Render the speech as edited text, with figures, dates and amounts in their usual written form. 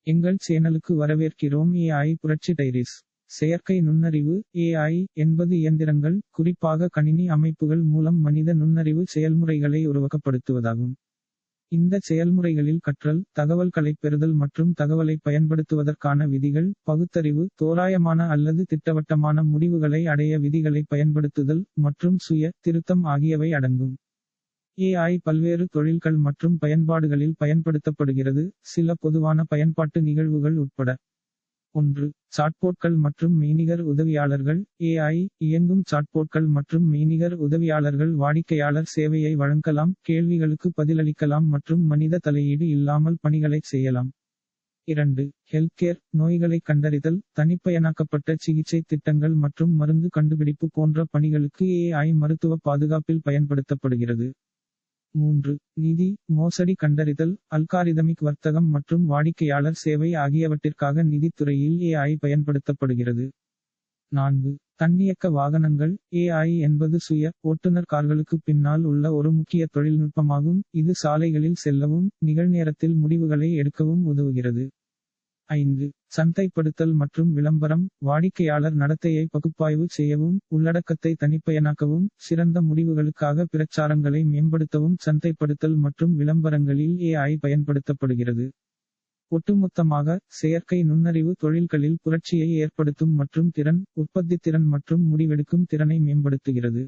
எங்கள் சேனலுக்கு வரவேற்கிறோம். AI புரட்சி டைரிஸ். செயற்கை நுண்ணறிவு AI என்பது இயந்திரங்கள், குறிப்பாக கணினி அமைப்புகள் மூலம் மனித நுண்ணறிவு செயல்முறைகளை உருவகப்படுத்துவதாகும். இந்த செயல்முறைகளில் கற்றல், தகவல்களைப் பெறுதல் மற்றும் தகவலை பயன்படுத்துவதற்கான விதிகள், பகுத்தறிவு, தோராயமான அல்லது திட்டவட்டமான முடிவுகளை அடைய விதிகளை பயன்படுத்துதல், மற்றும் சுய திருத்தம் ஆகியவை அடங்கும். AI பல்வேறு தொழில்கள் மற்றும் பயன்பாடுகளில் பயன்படுத்தப்படுகிறது, சில பொதுவான பயன்பாட்டு நிகழ்வுகள் உட்பட. 1. சாட்போட்கள் மற்றும் மெய்நிகர் உதவியாளர்கள். AI இயங்கும் சாட்போட்கள் மற்றும் மெய்நிகர் உதவியாளர்கள் வாடிக்கையாளர் சேவையை வழங்கலாம், கேள்விகளுக்கு பதிலளிக்கலாம் மற்றும் மனித தலையீடு இல்லாமல் பணிகளைச் செய்யலாம். 2. ஹெல்த்கேர் நோய்களைக் கண்டறிதல், தனிப்பயனாக்கப்பட்ட சிகிச்சை திட்டங்கள் மற்றும் மருந்து கண்டுபிடிப்பு போன்ற பணிகளுக்கு AI மருத்துவ பாதுகாப்பில் பயன்படுத்தப்படுகிறது. 3. நிதி மோசடி கண்டறிதல், அல்காரிதமிக் வர்த்தகம் மற்றும் வாடிக்கையாளர் சேவை ஆகியவற்றிற்காக நிதித்துறையில் AI பயன்படுத்தப்படுகிறது. 4. தன்னியக்க வாகனங்கள். AI என்பது சுய ஓட்டுநர் கார்களுக்கு பின்னால் உள்ள ஒரு முக்கிய தொழில்நுட்பமாகும், இது சாலைகளில் செல்லவும், நிகழ்நேரத்தில் முடிவுகளை எடுக்கவும் உதவுகிறது. 5. சந்தைப்படுத்தல் மற்றும் விளம்பரம், வாடிக்கையாளர் நடத்தையை பகுப்பாய்வு செய்யவும், உள்ளடக்கத்தை தனிப்பயனாக்கவும், சிறந்த முடிவுகளுக்காக பிரச்சாரங்களை மேம்படுத்தவும் சந்தைப்படுத்தல் மற்றும் விளம்பரங்களில் AI பயன்படுத்தப்படுகிறது. ஒட்டுமொத்தமாக, செயற்கை நுண்ணறிவு தொழில்களில் புரட்சியை ஏற்படுத்தும் மற்றும் திறன், உற்பத்தித்திறன் மற்றும் முடிவெடுக்கும் திறனை மேம்படுத்துகிறது.